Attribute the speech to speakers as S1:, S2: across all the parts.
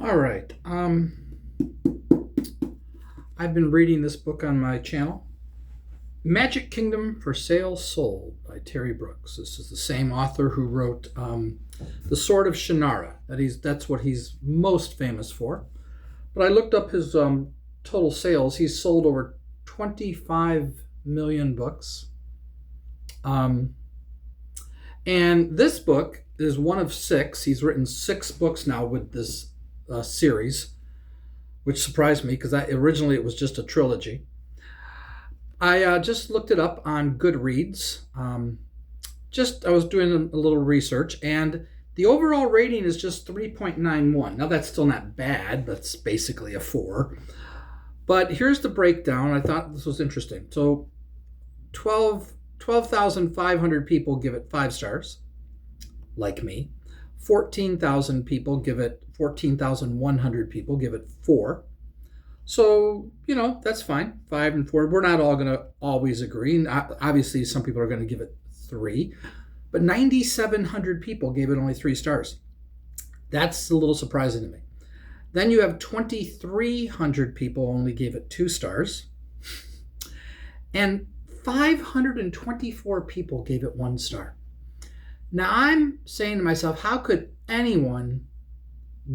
S1: All right. I've been reading this book on my channel, Magic Kingdom for Sale Sold by Terry Brooks. This is the same author who wrote The Sword of Shannara. That's what he's most famous for. But I looked up his total sales. He's sold over 25 million books. And this book is one of six. He's written 6 books now with this series, which surprised me because originally it was just a trilogy. I just looked it up on Goodreads. I was doing a little research, and the overall rating is just 3.91. Now that's still not bad. That's basically a 4. But here's the breakdown. I thought this was interesting. So 12,500 people give it 5 stars, like me. 14,100 people give it 4. So, that's fine. 5 and 4. We're not all going to always agree. And obviously, some people are going to give it 3. But 9,700 people gave it only 3 stars. That's a little surprising to me. Then you have 2,300 people only gave it 2 stars. And 524 people gave it 1 star. Now, I'm saying to myself, how could anyone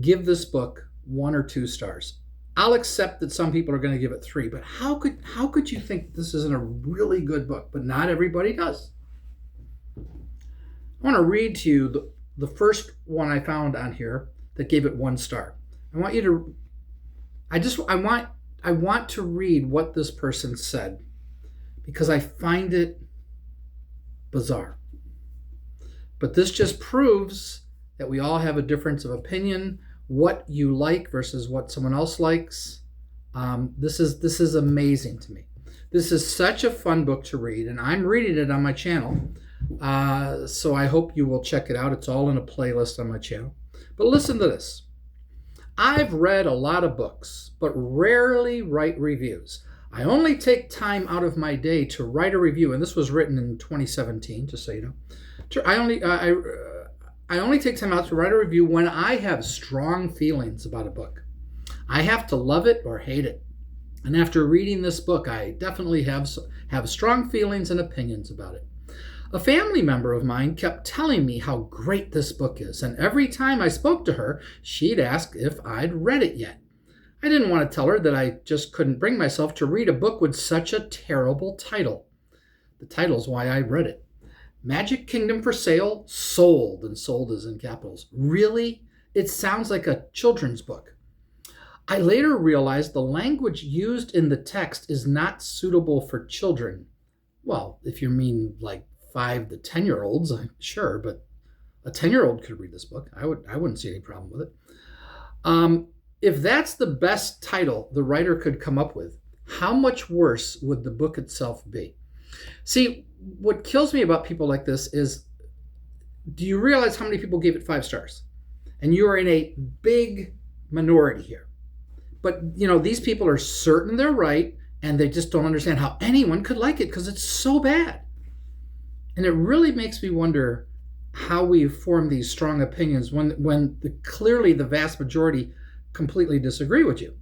S1: give this book 1 or 2 stars? I'll accept that some people are going to give it 3, but how could you think this isn't a really good book? But not everybody does. I want to read to you the first one I found on here that gave it 1 star. I want to read what this person said because I find it bizarre. But this just proves that we all have a difference of opinion, what you like versus what someone else likes. This is amazing to me. This is such a fun book to read, and I'm reading it on my channel. So I hope you will check it out. It's all in a playlist on my channel. But listen to this. I've read a lot of books, but rarely write reviews. I only take time out of my day to write a review, and this was written in 2017, just so you know. I only take time out to write a review when I have strong feelings about a book. I have to love it or hate it. And after reading this book, I definitely have strong feelings and opinions about it. A family member of mine kept telling me how great this book is, and every time I spoke to her, she'd ask if I'd read it yet. I didn't want to tell her that I just couldn't bring myself to read a book with such a terrible title. The title's why I read it. Magic Kingdom for Sale Sold, and sold is in capitals. Really? It sounds like a children's book. I later realized the language used in the text is not suitable for children. Well, if you mean like 5 to 10-year-olds, sure, but a 10-year-old could read this book. I wouldn't see any problem with it. If that's the best title the writer could come up with, how much worse would the book itself be? See, what kills me about people like this is, do you realize how many people gave it 5 stars? And you are in a big minority here. But, these people are certain they're right, and they just don't understand how anyone could like it because it's so bad. And it really makes me wonder how we form these strong opinions when clearly the vast majority completely disagree with you.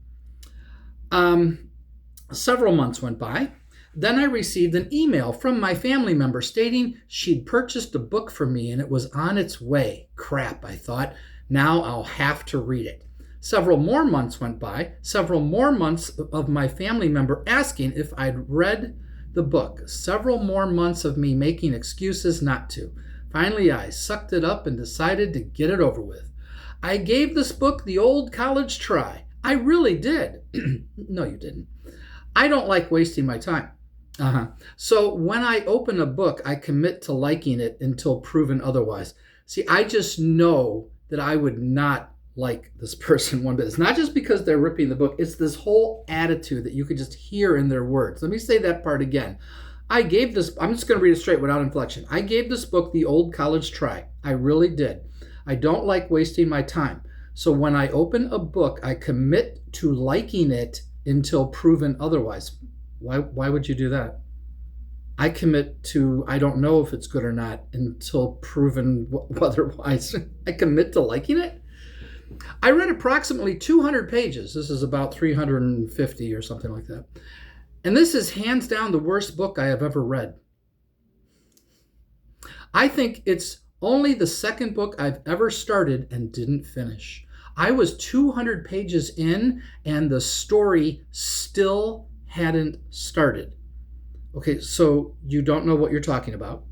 S1: Several months went by. Then I received an email from my family member stating she'd purchased a book for me and it was on its way. Crap, I thought. Now I'll have to read it. Several more months went by. Several more months of my family member asking if I'd read the book. Several more months of me making excuses not to. Finally, I sucked it up and decided to get it over with. I gave this book the old college try. I really did. No, you didn't. I don't like wasting my time. So when I open a book, I commit to liking it until proven otherwise. See, I just know that I would not like this person one bit. It's not just because they're ripping the book. It's this whole attitude that you could just hear in their words. Let me say that part again. I'm just going to read it straight without inflection. I gave this book the old college try. I really did. I don't like wasting my time. So when I open a book, I commit to liking it until proven otherwise. Why would you do that? I commit to, I don't know if it's good or not until proven otherwise. I commit to liking it. I read approximately 200 pages. This is about 350 or something like that. And this is hands down the worst book I have ever read. I think it's only the second book I've ever started and didn't finish. I was 200 pages in and the story still hadn't started. Okay, so you don't know what you're talking about.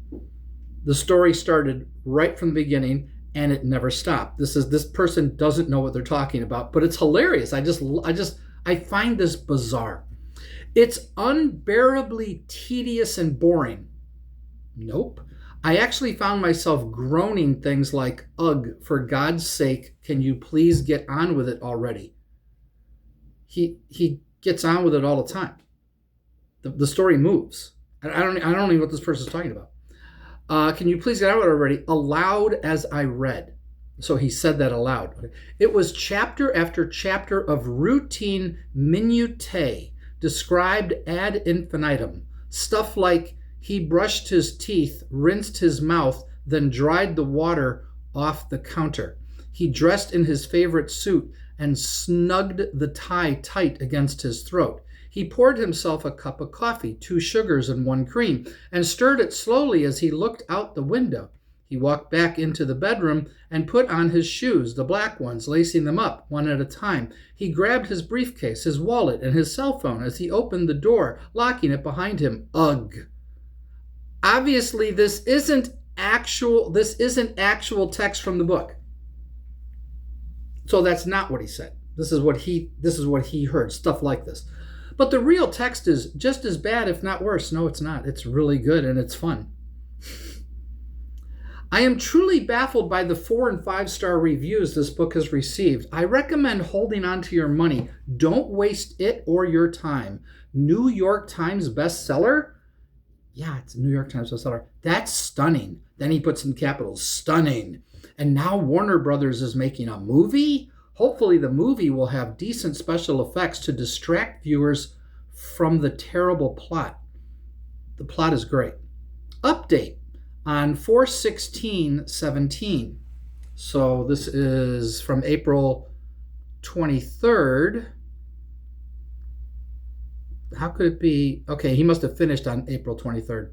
S1: The story started right from the beginning and it never stopped. This person doesn't know what they're talking about, but it's hilarious. I find this bizarre. It's unbearably tedious and boring. Nope. I actually found myself groaning things like, ugh, for God's sake, can you please get on with it already? He gets on with it all the time. The story moves. I don't even know what this person's talking about. Can you please get on with it already? Aloud as I read. So he said that aloud. It was chapter after chapter of routine minutiae described ad infinitum. Stuff like he brushed his teeth, rinsed his mouth, then dried the water off the counter. He dressed in his favorite suit and snugged the tie tight against his throat. He poured himself a cup of coffee, 2 sugars and 1 cream, and stirred it slowly as he looked out the window. He walked back into the bedroom and put on his shoes, the black ones, lacing them up one at a time. He grabbed his briefcase, his wallet, and his cell phone as he opened the door, locking it behind him. Ugh. Obviously, this isn't actual text from the book. So that's not what he said. This is what he heard, stuff like this. But the real text is just as bad, if not worse. No, it's not. It's really good and it's fun. I am truly baffled by the 4 and 5-star reviews this book has received. I recommend holding on to your money. Don't waste it or your time. New York Times bestseller? Yeah, it's a New York Times bestseller. That's stunning. Then he puts in capitals, stunning. And now Warner Brothers is making a movie? Hopefully the movie will have decent special effects to distract viewers from the terrible plot. The plot is great. Update on 4/16/17. So this is from April 23rd. How could it be? Okay, he must have finished on April 23rd.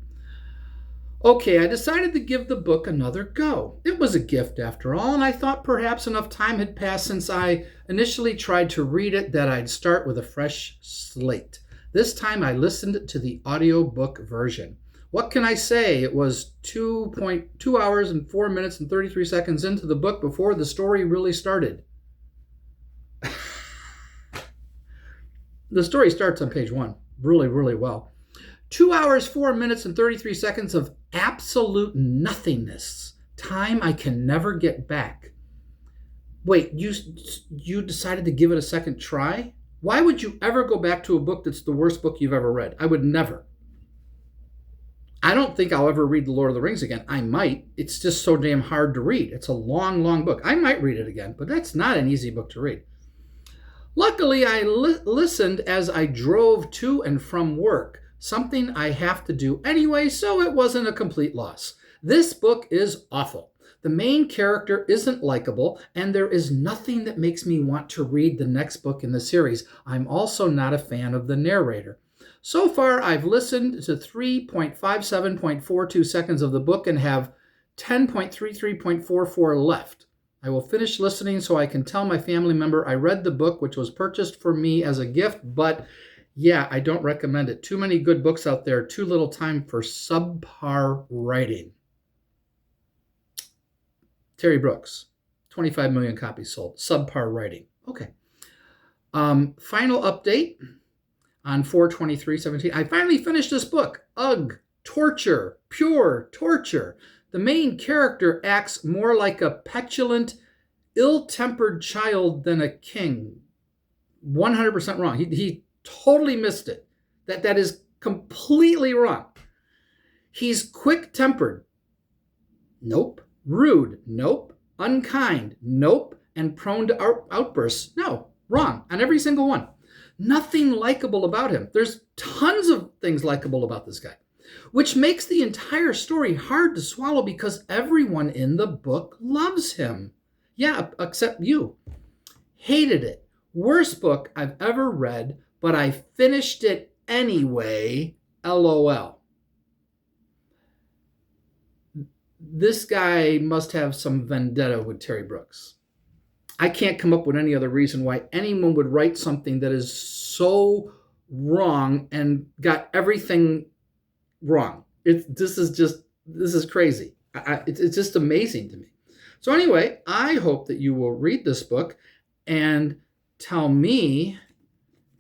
S1: Okay, I decided to give the book another go. It was a gift after all, and I thought perhaps enough time had passed since I initially tried to read it that I'd start with a fresh slate. This time I listened to the audiobook version. What can I say? It was 2 hours and 4 minutes and 33 seconds into the book before the story really started. The story starts on page 1 really, really well. 2 hours, 4 minutes, and 33 seconds of absolute nothingness. Time I can never get back. Wait, you decided to give it a second try? Why would you ever go back to a book that's the worst book you've ever read? I would never. I don't think I'll ever read The Lord of the Rings again. I might. It's just so damn hard to read. It's a long, long book. I might read it again, but that's not an easy book to read. Luckily, I listened as I drove to and from work, something I have to do anyway, so it wasn't a complete loss. This book is awful. The main character isn't likable, and there is nothing that makes me want to read the next book in the series. I'm also not a fan of the narrator. So far, I've listened to 3.57.42 seconds of the book and have 10.33.44 left. I will finish listening so I can tell my family member I read the book, which was purchased for me as a gift, but yeah, I don't recommend it. Too many good books out there, too little time for subpar writing. Terry Brooks, 25 million copies sold. Subpar writing. Okay. Final update on 4/23/17. I finally finished this book. Ugh, torture, pure torture. The main character acts more like a petulant, ill-tempered child than a king. 100% wrong. He totally missed it. That is completely wrong. He's quick-tempered. Nope. Rude. Nope. Unkind. Nope. And prone to outbursts. No. Wrong. On every single one. Nothing likable about him. There's tons of things likable about this guy, which makes the entire story hard to swallow because everyone in the book loves him. Yeah, except you. Hated it. Worst book I've ever read, but I finished it anyway. LOL. This guy must have some vendetta with Terry Brooks. I can't come up with any other reason why anyone would write something that is so wrong and got everything wrong. This is crazy. It's just amazing to me. So anyway, I hope that you will read this book and tell me,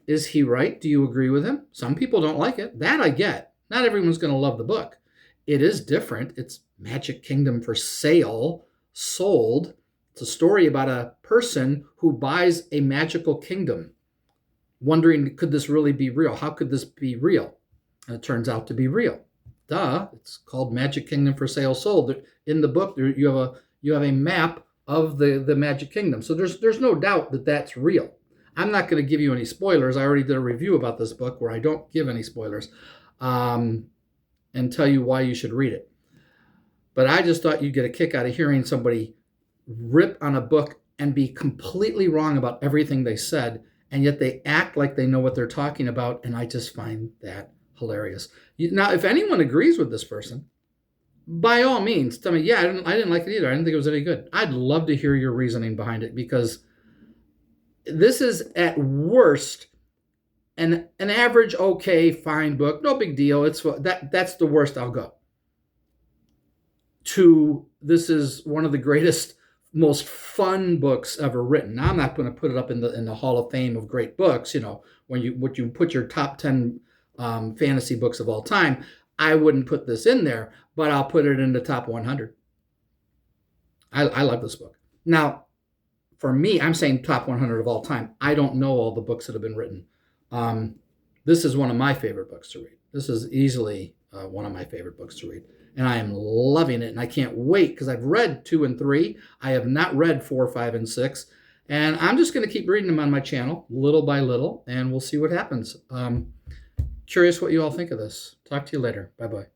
S1: is he right? Do you agree with him? Some people don't like it. That I get. Not everyone's going to love the book. It is different. It's Magic Kingdom for sale, sold. It's a story about a person who buys a magical kingdom, wondering, could this really be real? How could this be real? And it turns out to be real. Duh, it's called Magic Kingdom for sale, sold. In the book, you have a map of the Magic Kingdom. So there's no doubt that that's real. I'm not going to give you any spoilers. I already did a review about this book where I don't give any spoilers and tell you why you should read it. But I just thought you'd get a kick out of hearing somebody rip on a book and be completely wrong about everything they said, and yet they act like they know what they're talking about, and I just find that hilarious. Now, if anyone agrees with this person, by all means, tell me, yeah, I didn't like it either. I didn't think it was any good. I'd love to hear your reasoning behind it, because this is at worst an average, okay, fine book. No big deal. That's the worst I'll go. To this is one of the greatest, most fun books ever written. Now, I'm not going to put it up in the Hall of Fame of great books. When you put your top 10 fantasy books of all time, I wouldn't put this in there, but I'll put it in the top 100. I love this book. Now, for me, I'm saying top 100 of all time. I don't know all the books that have been written. This is one of my favorite books to read. This is easily one of my favorite books to read. And I am loving it. And I can't wait, because I've read 2 and 3. I have not read 4, 5, and 6. And I'm just going to keep reading them on my channel, little by little, and we'll see what happens. Curious what you all think of this. Talk to you later. Bye-bye.